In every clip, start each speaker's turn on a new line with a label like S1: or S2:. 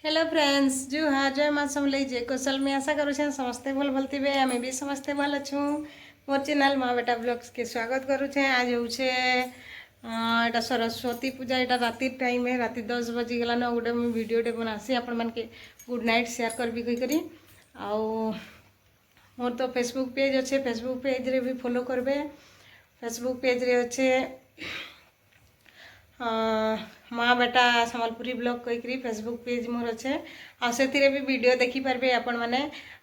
S1: Hello friends जो हाँ जय माँ समलई जय कौशल में आशा करूँ समस्ते भल भल थे आम भी समस्ते भल अच्छू मोर चैनल माँ बेटा ब्लॉग्स के स्वागत करुचे। आज हूँ यहाँ सरस्वती पूजा यहाँ राति टाइम है राति 10 बजी गलान गोटे मुझे वीडियोटे बनासी आपण मान के गुड नाइट शेयर करबी कहीकरी आउ मोर तो फेसबुक पेज अच्छे फेसबुक पेज रे भी फॉलो करबे। फेसबुक पेज रे अच्छे माँ बेटा सम्बलपुरी ब्लॉग कहीकरी फेसबुक पेज मोर अच्छे आसे भी वीडियो देखी पारे आपण मैंने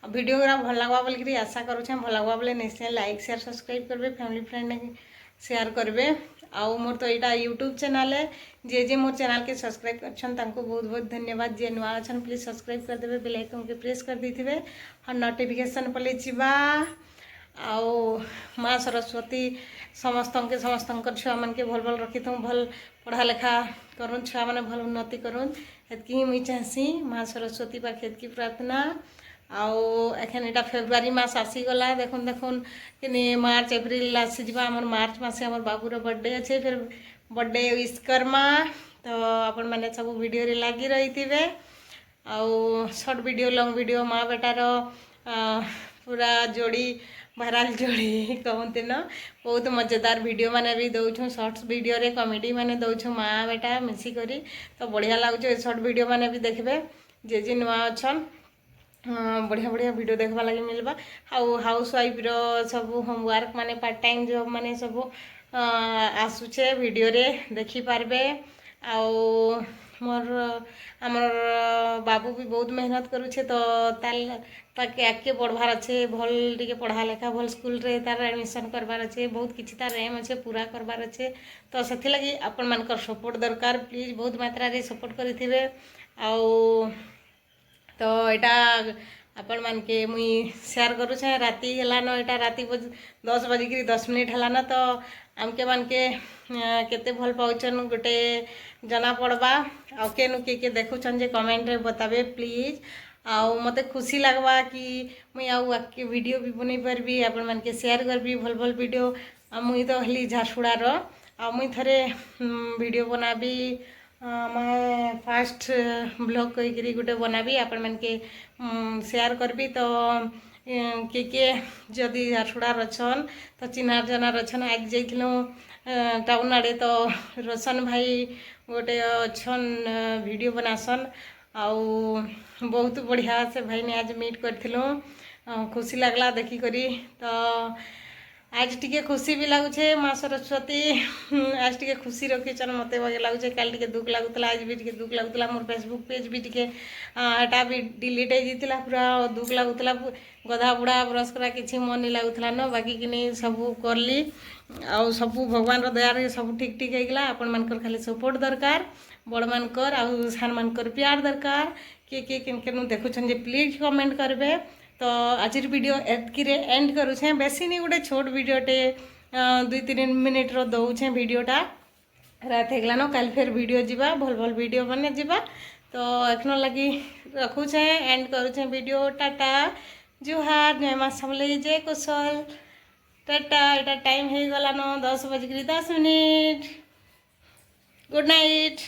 S1: वीडियो भल लगवा बोलिकी आशा करुचे भल लगवा बोले निश्चय लाइक शेयर सब्सक्राइब करेंगे फैमिली फ्रेंड शेयर करेंगे। आउ मोर तो यहाँ यूट्यूब चैनल है जे मोर चैनल के सब्सक्राइब कर बहुत बहुत धन्यवाद। जे नुआ अच्छा प्लीज सब्सक्राइब करदे बेल आइकन के प्रेस कर देते और नोटिफिकेशन पले जा आउ माँ सरस्वती समस्त छुआ मन के भल भल रखी भल पढ़ा लिखा करूँ छुआ मैंने भल उन्नति करूँ हेतकी मुई चाहसी माँ सरस्वती पाखे हेतकी प्रार्थना। आउ एखन यहाँ फेब्रुआरी मास आसीगला देखुन देखुन कि मार्च एप्रिल आसीजा आम मार्च मसे आम बाबूर बर्थडे अच्छे फिर बर्थडे विश करमा तो आपण मैंने सब वीडियो रे लगी रही थे। आउ शॉर्ट वीडियो लॉन्ग वीडियो माँ बेटार पूरा जोड़ी वायरल जोड़ी कहते न बहुत मजेदार वीडियो माने भी दौछूँ शॉर्ट्स वीडियो रे कॉमेडी माने दौछूँ माँ बेटा मिसिकरी तो बढ़िया लगुच शॉर्ट वीडियो माने भी देखबे जे नुआ अच्छन बढ़िया बढ़िया वीडियो देखवा लगे मिलवा। आउ हाउस वाइफ रो सब होमवर्क माने पार्ट टाइम जॉब माने सब आसुचे वीडियो रे देखी पारबे। आउ मोर आमर बाबू भी बहुत मेहनत करुचे तो ताके आगे बढ़वार अच्छे भल टे पढ़ा लेखा भल स्कूल रे तार एडमिशन करवार अच्छे बहुत किसी तार एम अच्छे पूरा करवार अच्छे तो से लगी आपण मान सपोर्ट दरकार प्लीज बहुत मात्रा रे सपोर्ट करेंगे। आउ तो यहाँ आपण मान के मुई शेयर करुचे राति हेलान यहाँ राति 10 बजिकी 10 मिनिट हेलान तो आमके मान के केते भल पाउछन गोटे जना पड़वा आउ केनु के देखुछन जे कमेंट रे बताबे प्लीज। आउ मते खुशी लगवा कि मुई आउ आके वीडियो भी बनै पारबी आपण मान के शेयर करबी भल भल वीडियो मुई तो हली झारसुड़ार आ मुई थरे वीडियो बनाबी मैं फास्ट ब्लॉग कहीकरी गोटे बनाबी आपण मान के शेयर करबी तो के जदि झारसुड़ार अच्छन तो चिन्हार जनार अच्छन आज जाइलु टाउन आड़े तो रोशन भाई गोटे अच्छन वीडियो बनासन आउ बहुत बढ़िया से भाई ने आज मीट करथिलु खुशी लगला देखी करी तो आज टिके खुशी भी लगुचे माँ सरस्वती आज टिके खुशी रखीचन मत बगे लगुचे कल टिके दुख लगुला आज भी टिके दुख लगुला मोर फेसबुक पेज भी टिके एटा भी डिलीट हो जाता पूरा दुख लगुला गधा बुढ़ा ब्रश करा किसी मन नहीं लगुला न बाकी कि सब करली आउ सब भगवान दयार सब ठीक ठीक होगा आपण मानकर खाली सपोर्ट दरकार बड़ मानकर आउ सान मानकर प्यार दरकार किए केनु देखुछन जे प्लीज कमेंट करबे। तो आज वीडियो एतकी एंड करुचे बेसी नहीं गोटे छोट वीडियोटे 2-3 मिनिट रो दौचे वीडियोटा रात हेगलान कल फिर वीडियो जीवा भल भल वीडियो बने जीवा तो एखन लगी रखुचे एंड करुचे वीडियो टाटा जुहार जय माँ समलई जय कौशल टाटा यहाँ टाइम हो गलान 10 बजिकी 10 मिनिट गुड नाइट।